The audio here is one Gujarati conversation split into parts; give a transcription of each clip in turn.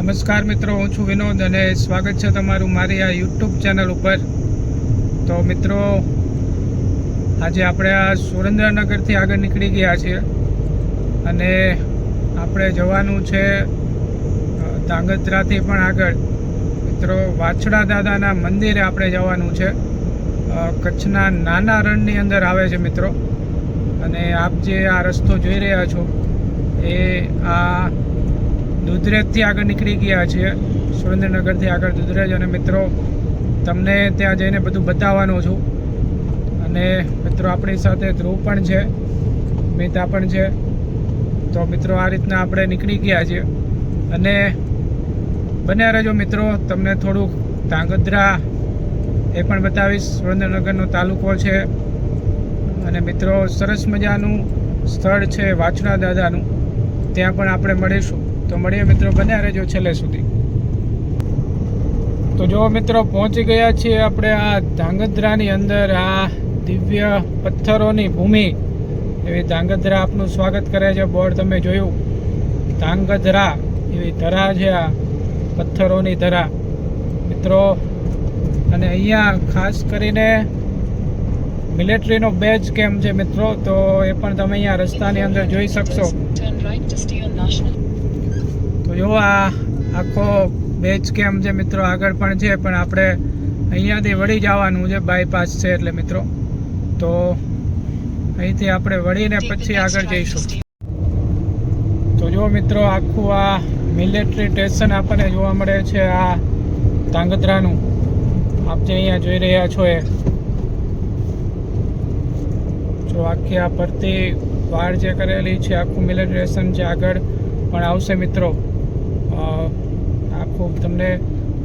નમસ્કાર મિત્રો, હું છું વિનોદ અને સ્વાગત છે તમારું મારી આ યુટ્યુબ ચેનલ ઉપર। તો મિત્રો, આજે આપણે આ સુરેન્દ્રનગરથી આગળ નીકળી ગયા છીએ અને આપણે જવાનું છે ધાંગધ્રાથી પણ આગળ મિત્રો વાછડા દાદાના મંદિરે આપણે જવાનું છે। કચ્છના નાના રણની અંદર આવે છે મિત્રો। અને આપ જે આ રસ્તો જોઈ રહ્યા છો એ આ દુધરેજથી આગળ નીકળી ગયા છીએ, સુરેન્દ્રનગરથી આગળ દુધરેજ। અને મિત્રો તમને ત્યાં જઈને બધું બતાવવાનું છું। અને મિત્રો આપણી સાથે ધ્રુવ પણ છે, મિતા પણ છે। તો મિત્રો આ રીતના આપણે નીકળી ગયા છીએ અને બન્યા રહેજો મિત્રો, તમને થોડુંક ધાંગધ્રા એ પણ બતાવીશ। સુરેન્દ્રનગરનો તાલુકો છે અને મિત્રો સરસ મજાનું સ્થળ છે વાછડા દાદાનું, ત્યાં પણ આપણે મળીશું। તો મળીએ મિત્રો, બન્યા રહેજો છેલ્લે સુધી। તો જો મિત્રો પહોંચી ગયા છીએ આપણે આ ધાંગધ્રાની અંદર। આ દિવ્ય પથ્થરોની ભૂમિ એવી ધાંગધ્રા આપનું સ્વાગત કરે છે। બોર્ડ તમે જોયું, ધાંગધ્રા એવી ધરા છે, આ પથ્થરોની ધરા મિત્રો। અને અહીંયા ખાસ કરીને મિલિટરીનો બેઝ કેમ્પ છે મિત્રો, તો એ પણ તમે અહીંયા રસ્તાની અંદર જોઈ શકશો। તો જો આ આખો બેઝ કેમ્પ છે મિત્રો, આગળ પણ છે, પણ આપણે અહીંયાથી વળી જવાનું છે, બાયપાસ છે એટલે મિત્રો। તો અહીંથી આપણે વળીને પછી આગળ જઈશું। તો જો મિત્રો આખું આ મિલિટરી સ્ટેશન આપણને જોવા મળે છે આ ધાંગધ્રાનું। આપ જે અહીંયા જોઈ રહ્યા છો એ જો આખી આ ભરતી વાડ જે કરેલી છે, આખું મિલિટરી સ્ટેશન છે, આગળ પણ આવશે મિત્રો। આખું તમને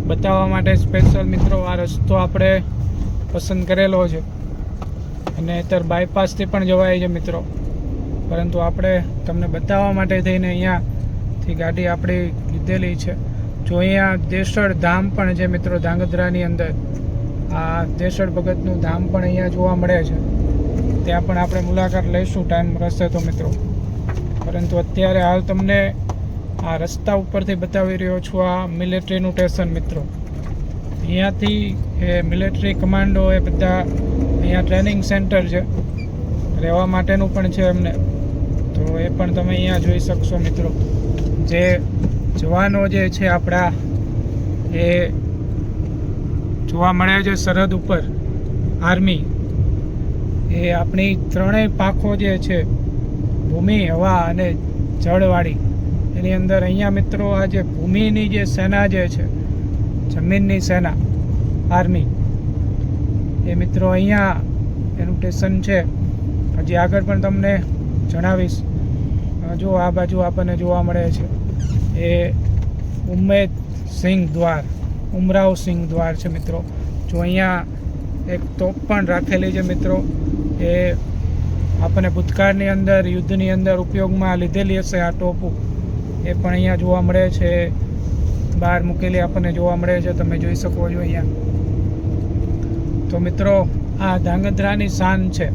બતાવવા માટે સ્પેશિયલ મિત્રો આ રસ્તો આપણે પસંદ કરેલો છે। અને અત્યારે બાયપાસથી પણ જવાય છે મિત્રો, પરંતુ આપણે તમને બતાવવા માટે થઈને અહીંયાથી ગાડી આપણી લીધેલી છે। જો અહીંયા દેશળ ધામ પણ છે મિત્રો, ધાંગધ્રાની અંદર આ દેશળ ભગતનું ધામ પણ અહીંયા જોવા મળે છે। ત્યાં પણ આપણે મુલાકાત લઈશું ટાઈમ રહેશે તો મિત્રો। પરંતુ અત્યારે હાલ તમને આ રસ્તા ઉપરથી બતાવી રહ્યો છું આ મિલિટરીનું સ્ટેશન મિત્રો। અહીંયાથી એ મિલિટરી કમાન્ડો એ બધા અહીંયા ટ્રેનિંગ સેન્ટર છે, રહેવા માટેનું પણ છે એમને, તો એ પણ તમે અહીંયા જોઈ શકશો મિત્રો। જે જવાનો જે છે આપણા એ જોવા મળે છે સરહદ ઉપર, આર્મી એ આપણી ત્રણેય પાંખો જે છે, ભૂમિ, હવા અને જળવાળી, એની અંદર અહીંયા મિત્રો આ જે ભૂમિની જે સેના જે છે, જમીનની સેના આર્મી, એ મિત્રો અહીંયા એનું સ્ટેશન છે। હજી આગળ પણ તમને જણાવીશ। જો આ બાજુ આપણને જોવા મળે છે એ ઉમરાવ સિંહ દ્વાર છે મિત્રો। જો અહીંયા એક તોપ પણ રાખેલી છે મિત્રો, એ આપણને ભૂતકાળની અંદર યુદ્ધની અંદર ઉપયોગમાં લીધેલી હશે આ ટોપું, એ પણ અહીંયા જોવા મળે છે, બહાર મૂકેલી આપણને જોવા મળે છે, તમે જોઈ શકો છો અહીંયા। તો મિત્રો આ ધાંગધ્રાની શાન છે,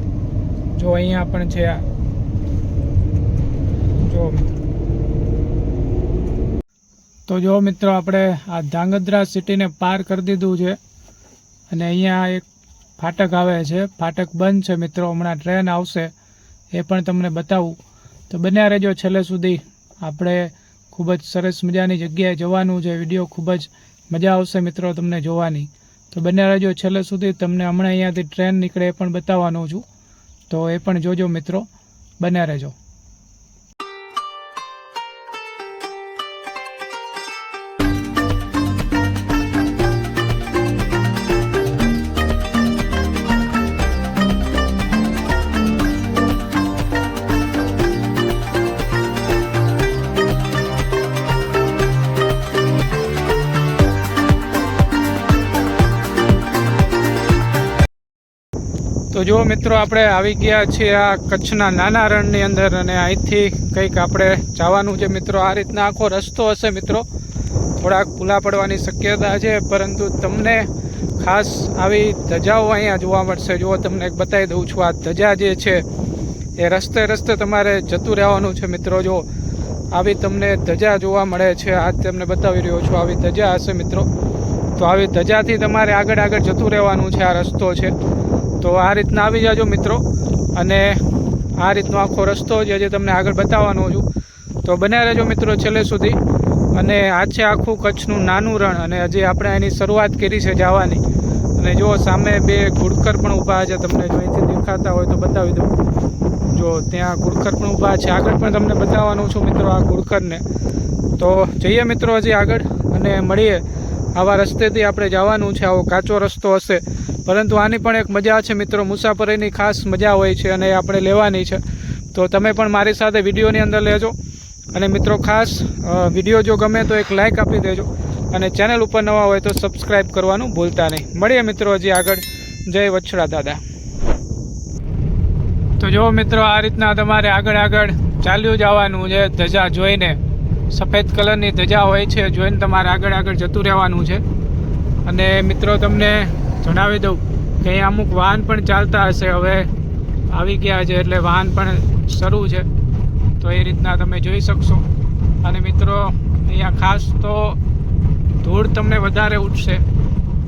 જો અહીંયા પણ છે આ જો। તો જો મિત્રો આપણે આ ધાંગધ્રા સિટીને પાર કરી દીધું છે અને અહીંયા એક ફાટક આવે છે, ફાટક બંધ છે મિત્રો, હમણાં ટ્રેન આવશે, એ પણ તમને બતાવું। તો બન્યા રહેજો છેલ્લે સુધી। આપણે ખૂબ જ સરસ મજાની જગ્યાએ જવાનું છે, વિડીયો ખૂબ જ મજા આવશે મિત્રો તમને જોવાની। તો બન્યા રહેજો છેલ્લે સુધી, તમને હમણાં અહીંયાથી ટ્રેન નીકળે એ પણ બતાવવાનો છું, તો એ પણ જોજો મિત્રો, બન્યા રહેજો। તો જો મિત્રો આપણે આવી ગયા છીએ આ કચ્છના નાના રણની અંદર અને અહીંથી કંઈક આપણે જવાનું છે મિત્રો। આ રીતના આખો રસ્તો હશે મિત્રો, થોડાક ભૂલા પડવાની શક્યતા છે, પરંતુ તમને ખાસ આવી ધજાઓ અહીંયા જોવા મળશે। જો તમને એક બતાવી દઉં છું, આ ધજા જે છે એ રસ્તે રસ્તે તમારે જતું રહેવાનું છે મિત્રો। જો આવી તમને ધજા જોવા મળે છે. આ તમને બતાવી રહ્યો છું, આવી ધજા હશે મિત્રો. તો આવી ધજાથી તમારે આગળ જતું રહેવાનું છે. આ રસ્તો છે, તો આ રીતના આવી જાજો મિત્રો. અને આ રીતનો આખો રસ્તો જે તમને આગળ બતાવવાનો છું, તો બન્યા રહેજો મિત્રો છેલ્લે સુધી. અને આ છે આખું કચ્છનું નાનું રણ, અને હજી આપણે એની શરૂઆત કરી છે જવાની. અને જો સામે બે ઘુડખર પણ ઊભા છે, તમને જો અહીંથી દેખાતા હોય તો બતાવી દઉં. જો ત્યાં ઘુડખર પણ ઊભા છે. આગળ પણ તમને બતાવવાનું છું મિત્રો આ ઘુડખરને. તો જઈએ મિત્રો હજી આગળ અને મળીએ. આવા રસ્તેથી આપણે જવાનું છે. આવો કાચો રસ્તો હશે, પરંતુ આની પણ એક મજા છે મિત્રો. મુસાફરીની ખાસ મજા હોય છે અને આપણે લેવાની છે. તો તમે પણ મારી સાથે વિડીયોની અંદર લેજો. અને મિત્રો ખાસ વિડીયો જો ગમે તો એક લાઇક આપી દેજો. અને ચેનલ ઉપર નવા હોય તો સબસ્ક્રાઈબ કરવાનું ભૂલતા નહીં. મળીએ મિત્રો હજી આગળ. જય વછડા દાદા. તો જો મિત્રો આ રીતના તમારે આગળ ચાલ્યું જવાનું છે. ધજા જોઈને, સફેદ કલરની ધજા હોય છે, જોઈને તમારે આગળ જતું રહેવાનું છે. અને મિત્રો તમને જણાવી દઉં કે અહીંયા અમુક વાહન પણ ચાલતા હશે. હવે આવી ગયા છે એટલે વાહન પણ શરૂ છે, તો એ રીતના તમે જોઈ શકશો. અને મિત્રો અહીંયા ખાસ તો ધૂળ તમને વધારે ઉઠશે,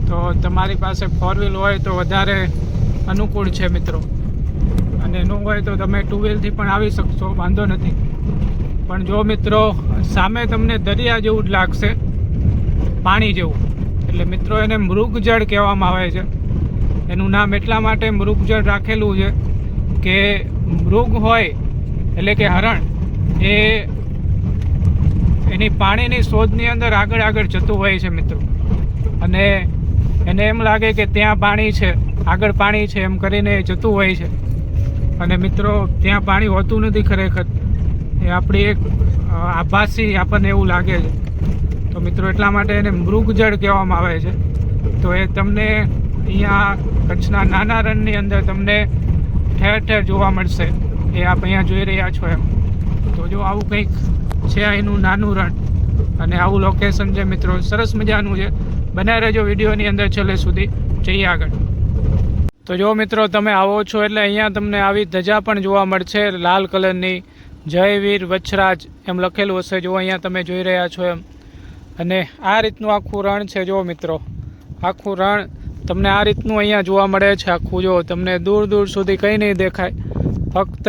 તો તમારી પાસે 4 વ્હીલ હોય તો વધારે અનુકૂળ છે મિત્રો. અને ન હોય તો તમે 2 વ્હીલથી પણ આવી શકશો, વાંધો નથી. પણ જો મિત્રો સામે તમને દરિયા જેવું જ લાગશે, પાણી જેવું. એટલે મિત્રો એને મૃગજળ કહેવામાં આવે છે. એનું નામ એટલા માટે મૃગજળ રાખેલું છે કે મૃગ હોય એટલે કે હરણ એ એની પાણીની શોધની અંદર આગળ જતું હોય છે મિત્રો. અને એને એમ લાગે કે ત્યાં પાણી છે, આગળ પાણી છે એમ કરીને જતું હોય છે. અને મિત્રો ત્યાં પાણી હોતું નથી ખરેખર, એ આપણી એક આભાસી આપણને એવું લાગે છે. તો મિત્રો એટલા માટે એને મૃગજળ કહેવામાં આવે છે. તો એ તમને અહીંયા કચ્છના નાના રણની અંદર તમને ઠેર જોવા મળશે. એ આપ અહીંયા જોઈ રહ્યા છો એમ. તો જો આવું કંઈક છે એનું નાનું રણ, અને આવું લોકેશન છે મિત્રો. સરસ મજાનું છે. બનાવી રહેજો વિડીયોની અંદર છેલ્લે સુધી. જઈએ આગળ. તો જો મિત્રો તમે આવો છો એટલે અહીંયા તમને આવી ધજા પણ જોવા મળશે લાલ કલરની. જય વીર વછરાજ એમ લખેલું હશે, જો અહીંયા તમે જોઈ રહ્યા છો એમ. અને આ રીતનું આખું રણ છે. જો મિત્રો આખું રણ તમને આ રીતનું અહીંયા જોવા મળે છે આખું. જો તમને દૂર સુધી કંઈ નહીં દેખાય, ફક્ત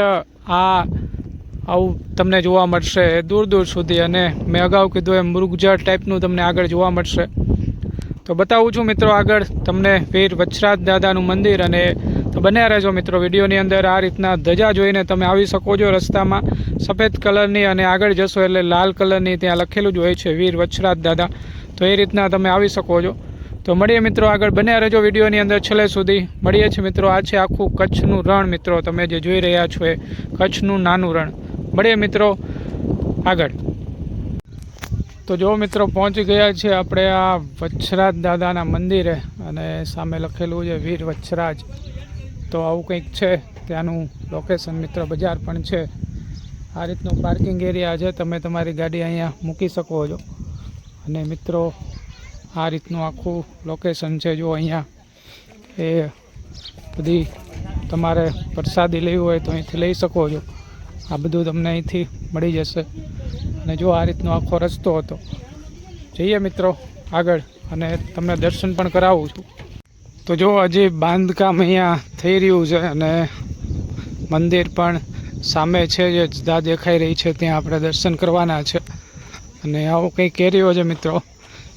આવું તમને જોવા મળશે દૂર સુધી. અને મેં અગાઉ કીધું એમ મૃગજળ ટાઈપનું તમને આગળ જોવા મળશે. તો બતાવું છું મિત્રો આગળ તમને વીર વછરાજ દાદાનું મંદિર. અને તો બન્યા રહેજો મિત્રો વિડીયોની અંદર. આ રીતના ધજા જોઈને તમે આવી શકો છો રસ્તામાં, સફેદ કલરની. અને આગળ જશો એટલે લાલ કલરની ત્યાં લખેલું જ હોય છે વીર વછરાજ દાદા. તો એ રીતના તમે આવી શકો છો. તો મળીએ મિત્રો આગળ. બન્યા રહેજો વિડીયોની અંદર છેલ્લે સુધી. મળીએ છીએ મિત્રો. આ છે આખું કચ્છનું રણ મિત્રો. તમે જે જોઈ રહ્યા છો એ કચ્છનું નાનું રણ. મળીએ મિત્રો આગળ. તો જો મિત્રો પહોંચી ગયા છે આપણે આ વછરાજ દાદાના મંદિરે. અને સામે લખેલું છે વીર વછરાજ. તો આવું કંઈક છે ત્યાંનું લોકેશન મિત્રો. બજાર પણ છે. આ રીતનું પાર્કિંગ એરિયા છે, તમે તમારી ગાડી અહીંયા મૂકી શકો છો. અને મિત્રો આ રીતનું આખું લોકેશન છે. જો અહીંયા એ બધી તમારે પ્રસાદી લેવી હોય તો અહીંથી લઈ શકો છો. આ બધું તમને અહીંથી મળી જશે. અને જો આ રીતનો આખો રસ્તો હતો. જઈએ મિત્રો આગળ અને તમને દર્શન પણ કરાવું છું. તો જો હજી બાંધકામ અહીંયા થઈ રહ્યું છે, અને મંદિર પણ સામે છે જે જદા દેખાઈ રહી છે, ત્યાં આપણે દર્શન કરવાના છે. અને આવો કંઈક એરિયો છે મિત્રો.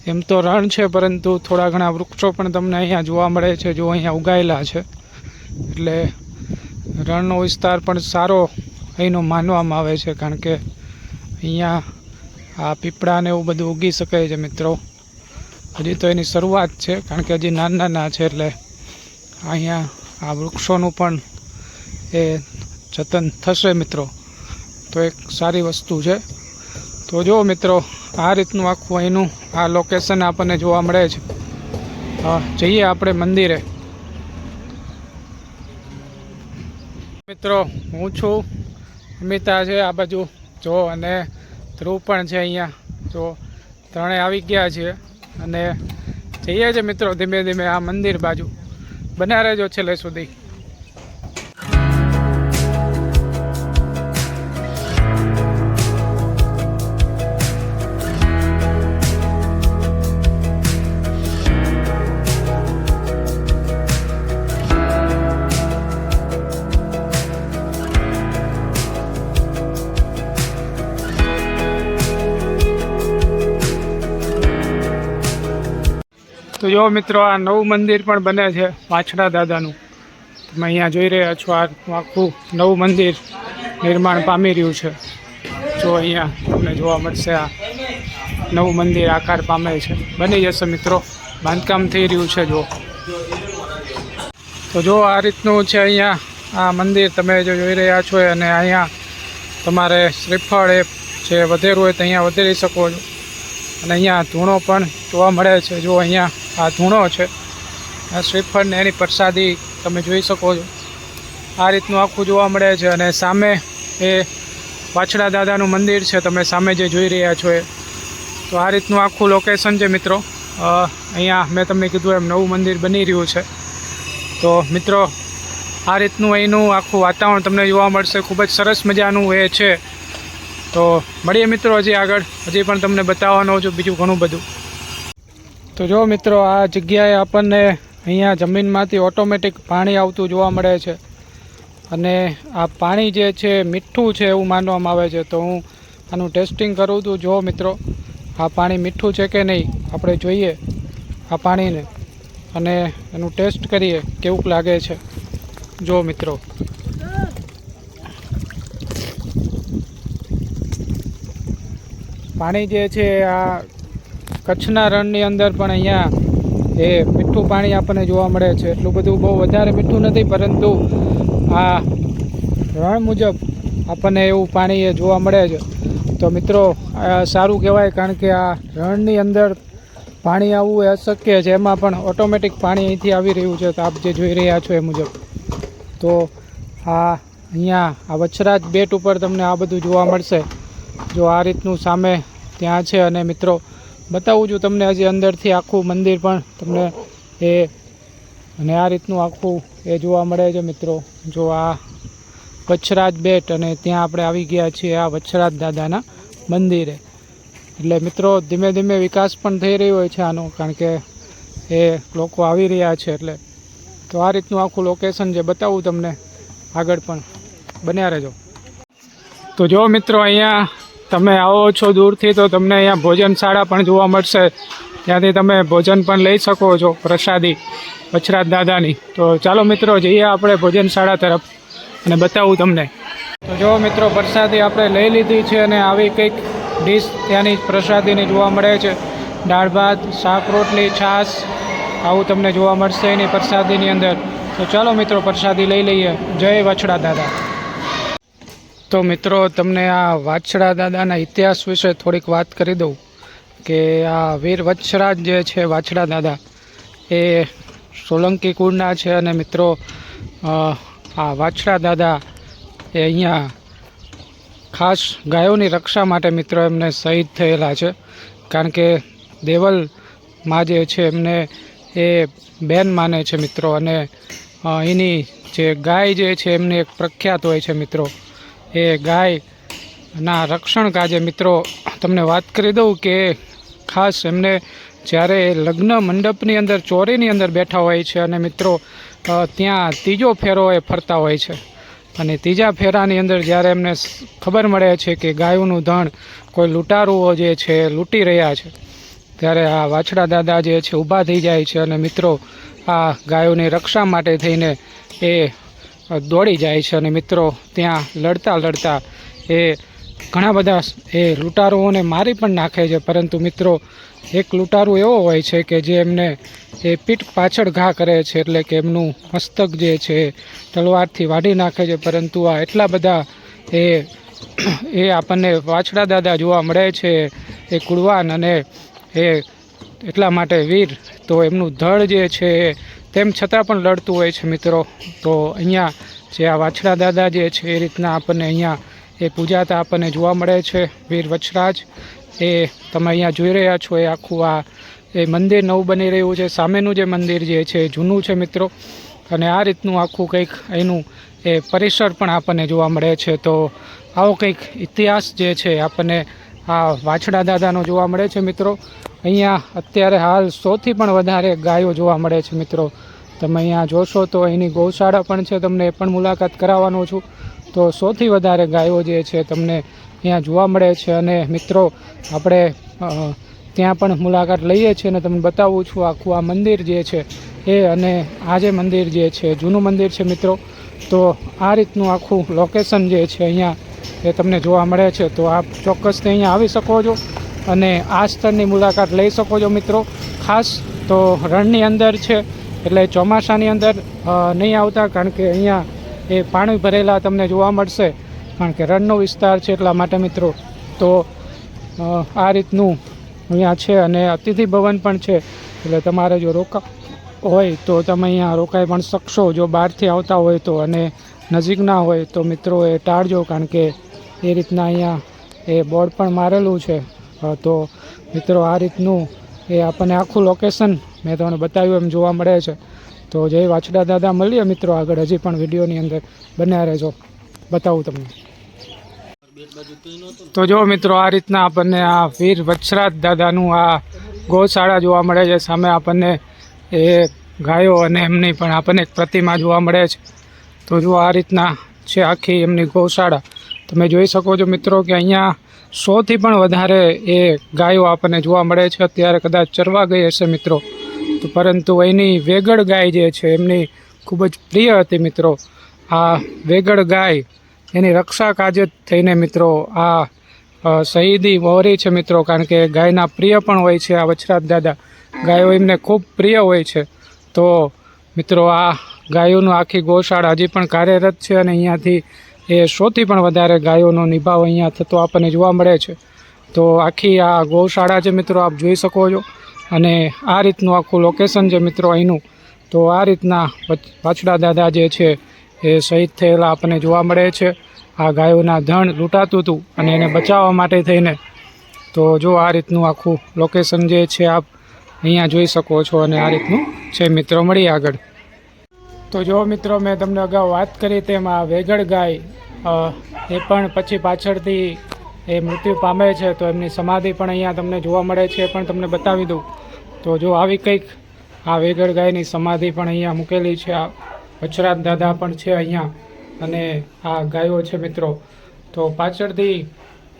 એમ તો રણ છે, પરંતુ થોડા ઘણા વૃક્ષો પણ તમને અહીંયા જોવા મળે છે. જો અહીંયા ઉગાયેલા છે, એટલે રણનો વિસ્તાર પણ સારો અહીંનો માનવામાં આવે છે. કારણ કે અહીંયા આ પીપળાને એવું બધું ઉગી શકે છે મિત્રો. હજી તો એની શરૂઆત છે, કારણ કે હજી નાના છે. એટલે અહીંયા આ વૃક્ષોનું પણ એ જતન થશે મિત્રો. તો એક સારી વસ્તુ છે. તો જો મિત્રો આ રીતનું આખું અહીંનું આ લોકેશન આપણને જોવા મળે છે. જઈએ આપણે મંદિરે. મિત્રો હું છું, અમિતા છે આ બાજુ જો, અને ધ્રુવ પણ છે અહીંયા જો. ત્રણેય આવી ગયા છે અને જઈએ છીએ મિત્રો ધીમે ધીમે આ મંદિર બાજુ. બન્યા રહેજો છેલ્લે સુધી. તો જો મિત્રો આ નવું મંદિર પણ બને છે વાછડા દાદાનું. તમે અહીંયા જોઈ રહ્યા છો આ આખું નવું મંદિર નિર્માણ પામી રહ્યું છે. જો અહીંયા તમને જોવા મળશે આ નવું મંદિર આકાર પામે છે, બની જશે મિત્રો, બાંધકામ થઈ રહ્યું છે. તો જો આ રીતનું છે અહીંયા આ મંદિર તમે જો જોઈ રહ્યા છો. અને અહીંયા તમારે શ્રીફળ એ જે વધેરું હોય તો અહીંયા વધેરી શકો છો. અને અહીંયા ધૂણો પણ જોવા મળે છે. જો અહીંયા આ ધૂણો છે, આ શ્રીફળને એની પ્રસાદી તમે જોઈ શકો છો. આ રીતનું આખું જોવા મળે છે. અને સામે એ વાછડા દાદાનું મંદિર છે, તમે સામે જે જોઈ રહ્યા છો એ. તો આ રીતનું આખું લોકેશન છે મિત્રો. અહીંયા મેં તમને કીધું એમ નવું મંદિર બની રહ્યું છે. તો મિત્રો આ રીતનું અહીંનું આખું વાતાવરણ તમને જોવા મળશે. ખૂબ જ સરસ મજાનું એ છે. તો મળીએ મિત્રો હજી આગળ, હજી પણ તમને બતાવવાનું છું બીજું ઘણું બધું. તો જો મિત્રો આ જગ્યાએ આપણને અહીંયા જમીનમાંથી ઓટોમેટિક પાણી આવતું જોવા મળે છે. અને આ પાણી જે છે મીઠું છે એવું માનવામાં આવે છે. તો હું આનું ટેસ્ટિંગ કરું છું. જો મિત્રો આ પાણી મીઠું છે કે નહીં આપણે જોઈએ આ પાણીને, અને એનું ટેસ્ટ કરીએ કેવું લાગે છે. જો મિત્રો પાણી જે છે આ કચ્છના રણની અંદર પણ અહીંયા એ મીઠું પાણી આપણને જોવા મળે છે. એટલું બધું બહુ વધારે મીઠું નથી, પરંતુ આ રણ મુજબ આપણને એવું પાણી એ જોવા મળે છે. તો મિત્રો સારું કહેવાય, કારણ કે આ રણની અંદર પાણી આવવું એ અશક્ય છે. એમાં પણ ઓટોમેટિક પાણી અહીંથી આવી રહ્યું છે. તો આપ જે જોઈ રહ્યા છો એ મુજબ. તો આ અહીંયા આ વછરાજ બેટ ઉપર તમને આ બધું જોવા મળશે. જો આ રીતનું સામે ત્યાં છે. અને મિત્રો બતાવું છું તમને હજી અંદરથી આખું મંદિર પણ તમને એ, અને આ રીતનું આખું એ જોવા મળે છે મિત્રો. જો આ વછરાજ બેટ, અને ત્યાં આપણે આવી ગયા છીએ આ વછરાજ દાદાના મંદિરે. એટલે મિત્રો ધીમે ધીમે વિકાસ પણ થઈ રહ્યો હોય છે આનો, કારણ કે એ લોકો આવી રહ્યા છે. એટલે તો આ રીતનું આખું લોકેશન જે બતાવું તમને આગળ પણ, બન્યા રહેજો. તો જો મિત્રો અહીંયા તમે આવો છો દૂરથી તો તમને અહીંયા ભોજનશાળા પણ જોવા મળશે. ત્યાંથી તમે ભોજન પણ લઈ શકો છો, પ્રસાદી વછરાજ દાદાની. તો ચાલો મિત્રો જઈએ આપણે ભોજનશાળા તરફ અને બતાવું તમને. તો જો મિત્રો પ્રસાદી આપણે લઈ લીધી છે. અને આવી કંઈક ડીશ ત્યાંની પ્રસાદીની જોવા મળે છે. દાળ ભાત, શાક રોટલી, છાશ, આવું તમને જોવા મળશે એની પ્રસાદીની અંદર. તો ચાલો મિત્રો પ્રસાદી લઈ લઈએ. જય વાછડા દાદા. તો મિત્રો તમને આ વાછડા દાદાના ઇતિહાસ વિશે થોડીક વાત કરી દઉં કે આ વીર વછરાજ જે છે વાછડા દાદા એ સોલંકી કુળના છે. અને મિત્રો આ વાછડા દાદા એ અહીંયા ખાસ ગાયોની રક્ષા માટે મિત્રો એમને શહીદ થયેલા છે. કારણ કે દેવલમાં જે છે એમને એ બેન માને છે મિત્રો. અને એની જે ગાય જે છે એમને એક પ્રખ્યાત હોય છે મિત્રો. એ ગાયના રક્ષણ કાજે મિત્રો તમને વાત કરી દઉં કે ખાસ એમને જ્યારે લગ્ન મંડપની અંદર ચોરીની અંદર બેઠા હોય છે. અને મિત્રો ત્યાં ત્રીજો ફેરો એ ફરતા હોય છે. અને ત્રીજા ફેરાની અંદર જ્યારે એમને ખબર મળે છે કે ગાયોનું ધણ કોઈ લૂંટારુઓ જે છે લૂંટી રહ્યા છે, ત્યારે આ વાછડા દાદા જે છે ઊભા થઈ જાય છે. અને મિત્રો આ ગાયોની રક્ષા માટે થઈને એ દોડી જાય છે. અને મિત્રો ત્યાં લડતા લડતા એ ઘણા બધા એ લૂંટારુઓને મારી પણ નાખે છે. પરંતુ મિત્રો એક લૂંટારુ એવો હોય છે કે જે એમને એ પીઠ પાછળ ઘા કરે છે, એટલે કે એમનું મસ્તક જે છે તલવારથી વાઢી નાખે છે. પરંતુ આ એટલા બધા એ આપણને વાછડા દાદા જોવા મળે છે એ કુળવાન, અને એ એટલા માટે વીર. તો એમનું ધડ જે છે તેમ છતાં પણ લડતું હોય છે મિત્રો. તો અહીંયા જે આ વાછડા દાદા જે છે એ રીતના આપણને અહીંયા એ પૂજાતા આપણને જોવા મળે છે વીર વછરાજ. એ તમે અહીંયા જોઈ રહ્યા છો એ આખું આ એ મંદિર નવું બની રહ્યું છે. સામેનું જે મંદિર જે છે જૂનું છે મિત્રો. અને આ રીતનું આખું કંઈક એનું એ પરિસર પણ આપણને જોવા મળે છે. તો આવો કંઈક ઇતિહાસ જે છે આપણને આ વાછડા દાદાનો જોવા મળે છે મિત્રો. અહીંયા અત્યારે હાલ 100થી પણ વધારે ગાયો જોવા મળે છે મિત્રો. તમે અહીંયા જોશો તો અહીંની ગૌશાળા પણ છે, તમને એ પણ મુલાકાત કરાવવાનો છું. તો 100થી વધારે ગાયો જે છે તમને અહીંયા જોવા મળે છે. અને મિત્રો આપણે ત્યાં પણ મુલાકાત લઈએ છીએ અને તમને બતાવું છું આખું આ મંદિર જે છે એ, અને આ જે મંદિર જે છે જૂનું મંદિર છે મિત્રો. તો આ રીતનું આખું લોકેશન જે છે અહીંયા એ તમને જોવા મળે છે. તો આપ ચોક્કસથી અહીંયા આવી શકો છો અને આ સ્થળની મુલાકાત લઈ શકો છો મિત્રો. ખાસ તો રણની અંદર છે એટલે ચોમાસાની અંદર નહીં આવતા, કારણ કે અહીંયા એ પાણી ભરેલા તમને જોવા મળશે, કારણ કે રણનો વિસ્તાર છે એટલા માટે મિત્રો. તો આ રીતનું અહીંયા છે અને અતિથિ ભવન પણ છે, એટલે તમારે જો રોકા હોય તો તમે અહીંયા રોકાઈ પણ શકશો. જો બહારથી આવતા હોય તો, અને નજીક ના હોય તો મિત્રો એ ટાળજો, કારણ કે એ રીતના અહીંયા એ બોર્ડ પણ મારેલું છે. તો મિત્રો આ રીતનું એ આપણને આખું લોકેશન મેં તમને બતાવ્યું એમ જોવા મળે છે. તો જય વાછડા દાદા, મળીએ મિત્રો આગળ, હજી પણ વિડીયોની અંદર બન્યા રહેજો, બતાવું તમને. તો જો મિત્રો આ રીતના આપણને આ વીર વછરાજ દાદાનું આ ગૌશાળા જોવા મળે છે. સામે આપણને એ ગાયો અને એમની પણ આપણને એક પ્રતિમા જોવા મળે છે. તો જો આ રીતના છે આખી એમની ગૌશાળા. તમે જોઈ શકો છો મિત્રો કે અહીંયા 100થી પણ વધારે એ ગાયો આપણને જોવા મળે છે. અત્યારે કદાચ ચરવા ગઈ હશે મિત્રો, તો પરંતુ એની વેગળ ગાય જે છે એમની ખૂબ જ પ્રિય હતી મિત્રો. આ વેગળ ગાય એની રક્ષા કાજે થઈને મિત્રો આ શહીદી વહોરી છે મિત્રો, કારણ કે ગાયના પ્રિય પણ હોય છે આ વછરાજ દાદા. ગાયો એમને ખૂબ પ્રિય હોય છે. તો મિત્રો આ ગાયોનું આખી ગૌશાળા હજી પણ કાર્યરત છે, અને અહીંયાથી એ 100થી પણ વધારે ગાયોનો નિભાવ અહીંયા થતો આપણને જોવા મળે છે. તો આખી આ ગૌશાળા છે મિત્રો, આપ જોઈ શકો છો. અને આ રીતનું આખું લોકેશન છે મિત્રો અહીંનું. તો આ રીતના વાછડા દાદા જે છે એ શહીદ થયેલા આપણને જોવા મળે છે. આ ગાયોના ધણ લૂંટાતું હતું અને એને બચાવવા માટે થઈને. તો જો આ રીતનું આખું લોકેશન જે છે આપ અહીંયા જોઈ શકો છો, અને આ રીતનું છે મિત્રો. મળીએ આગળ. તો જો મિત્રો મેં તમને અગાઉ વાત કરી તેમ આ વેગળ ગાય એ પણ પછી પાછળથી એ મૃત્યુ પામે છે, તો એમની સમાધિ પણ અહીંયા તમને જોવા મળે છે, એ પણ તમને બતાવી દઉં. તો જો આવી કંઈક આ વેગળ ગાયની સમાધિ પણ અહીંયા મૂકેલી છે. આ વછરાજ દાદા પણ છે અહીંયા, અને આ ગાયો છે મિત્રો. તો પાછળથી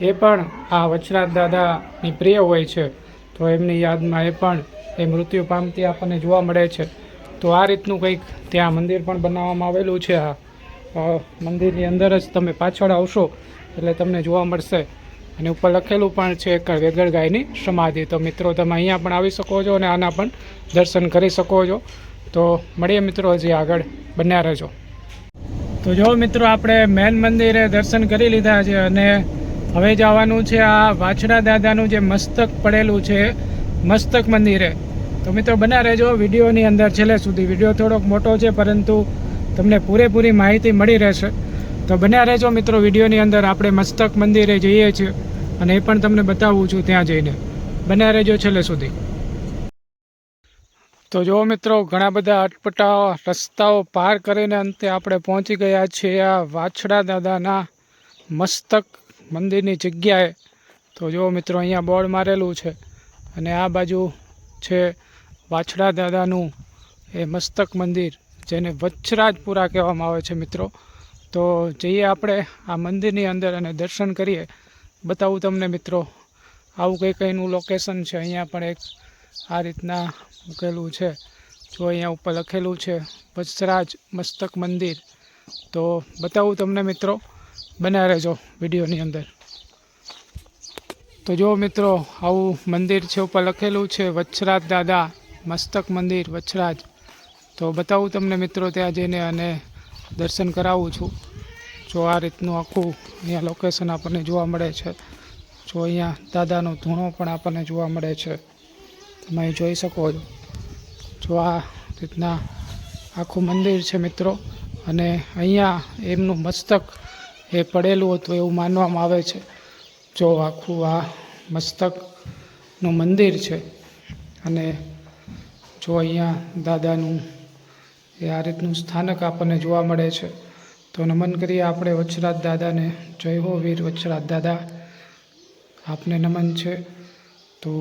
એ પણ આ વછરાજ દાદાની પ્રિય હોય છે, તો એમની યાદમાં એ પણ એ મૃત્યુ પામતી આપણને જોવા મળે છે. તો આ રીતનું કંઈક ત્યાં મંદિર પણ બનાવવામાં આવેલું છે. આ મંદિરની અંદર જ તમે પાછળ આવશો એટલે તમને જોવા મળશે, અને ઉપર લખેલું પણ છે એક વેગળ ગાયની સમાધિ. તો મિત્રો તમે અહીંયા પણ આવી શકો છો અને આના પણ દર્શન કરી શકો છો. તો મળીએ મિત્રો હજી આગળ, બન્યા રહેજો. તો જો મિત્રો આપણે મેન મંદિરે દર્શન કરી લીધા છે, અને હવે જવાનું છે આ વાછડા દાદાનું જે મસ્તક પડેલું છે મસ્તક મંદિરે. તો મિત્રો બન્યા રહેજો વિડીયોની અંદર છેલ્લે સુધી. વિડીયો થોડોક મોટો છે, પરંતુ તમને પૂરેપૂરી માહિતી મળી રહેશે. તો બન્યા રહેજો મિત્રો વિડીયોની અંદર. આપણે મસ્તક મંદિરે જઈએ છીએ અને એ પણ તમને બતાવું છું ત્યાં જઈને. બન્યા રહેજો છેલ્લે સુધી. તો જો મિત્રો ઘણા બધા અટપટા રસ્તાઓ પાર કરીને અંતે આપણે પહોંચી ગયા છીએ આ વાછડા દાદાના મસ્તક મંદિરની જગ્યાએ. તો જો મિત્રો અહીંયા બોર્ડ મારેલું છે, અને આ બાજુ છે વાછડા દાદાનું એ મસ્તક મંદિર, જેને વછરાજપુરા કહેવામાં આવે છે મિત્રો. તો જઈએ આપણે આ મંદિરની અંદર અને દર્શન કરીએ. બતાવું તમને મિત્રો આવું કંઈક એનું લોકેશન છે. અહીંયા પણ એક આ રીતના મૂકેલું છે. જો અહીંયા ઉપર લખેલું છે વછરાજ મસ્તક મંદિર. તો બતાવું તમને મિત્રો, બન્યા રહેજો વિડીયોની અંદર. તો જો મિત્રો આવું મંદિર છે, ઉપર લખેલું છે વછરાજ દાદા મસ્તક મંદિર વછરાજ. તો બતાવું તમને મિત્રો ત્યાં જઈને અને દર્શન કરાવું છું. જો આ રીતનું આખું અહીંયા લોકેશન આપણને જોવા મળે છે. જો અહીંયા દાદાનો ધૂણો પણ આપણને જોવા મળે છે, તમે જોઈ શકો છો. જો આ રીતના આખું મંદિર છે મિત્રો, અને અહીંયા એમનું મસ્તક એ પડેલું હતું એવું માનવામાં આવે છે. જો આખું આ મસ્તકનું મંદિર છે, અને જો અહીંયા દાદાનું એ આ રીતનું સ્થાનક આપણને જોવા મળે છે. તો નમન કરીએ આપણે વછરાજ દાદાને. જય હો વીર વછરાજ દાદા, આપને નમન છે. તો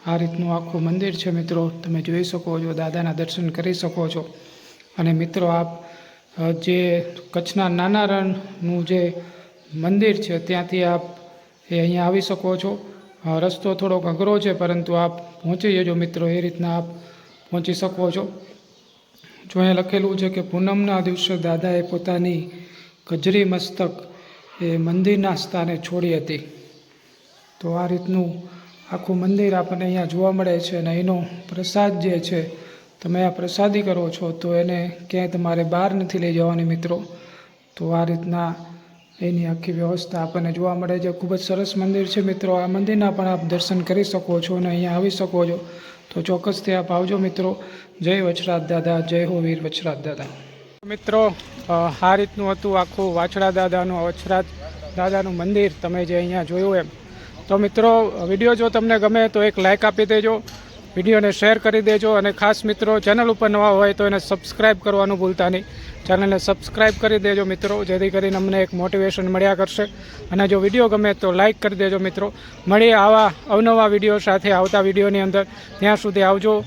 આ રીતનું આખું મંદિર છે મિત્રો, તમે જોઈ શકો છો, દાદાના દર્શન કરી શકો છો. અને મિત્રો આપ જે કચ્છના નાના રણનું જે મંદિર છે ત્યાંથી આપ એ અહીંયા આવી શકો છો. રસ્તો થોડોક અઘરો છે, પરંતુ આપ પહોંચી જજો મિત્રો, એ રીતના આપ પહોંચી શકો છો. જો અહીંયા લખેલું છે કે પૂનમના દિવસે દાદાએ પોતાની ગજરી મસ્તક એ મંદિરના સ્થાને છોડી હતી. તો આ રીતનું આખું મંદિર આપણને અહીંયા જોવા મળે છે. અને એનો પ્રસાદ જે છે, તમે આ પ્રસાદી કરો છો તો એને ક્યાંય તમારે બહાર નથી લઈ જવાની મિત્રો. તો આ રીતના એની આખી વ્યવસ્થા આપણને જોવા મળે છે. ખૂબ જ સરસ મંદિર છે મિત્રો. આ મંદિરના પણ આપ દર્શન કરી શકો છો અને અહીંયા આવી શકો છો. તો ચોક્કસથી આપ આવજો મિત્રો. જય વચરાજ દાદા, જય હો વીર વચરાજ દાદા. મિત્રો આ રીતનું હતું આખું વાછડા દાદાનું, વચરાજ દાદાનું મંદિર તમે જે અહીંયા જોયું એમ. તો મિત્રો વિડીયો જો તમને ગમે તો એક લાઇક આપી દેજો, વિડીયોને શેર કરી દેજો, અને ખાસ મિત્રો ચેનલ ઉપર નવા હોય તો એને સબસ્ક્રાઈબ કરવાનું ભૂલતા નહીં. ચેનલને સબસ્ક્રાઈબ કરી દેજો મિત્રો, જેથી કરીને અમને એક મોટિવેશન મળ્યા કરશે. અને જો વિડીયો ગમે તો લાઇક કરી દેજો મિત્રો. મળીએ આવા અવનવા વિડીયો સાથે આવતા વિડીયોની અંદર. ત્યાં સુધી આવજો.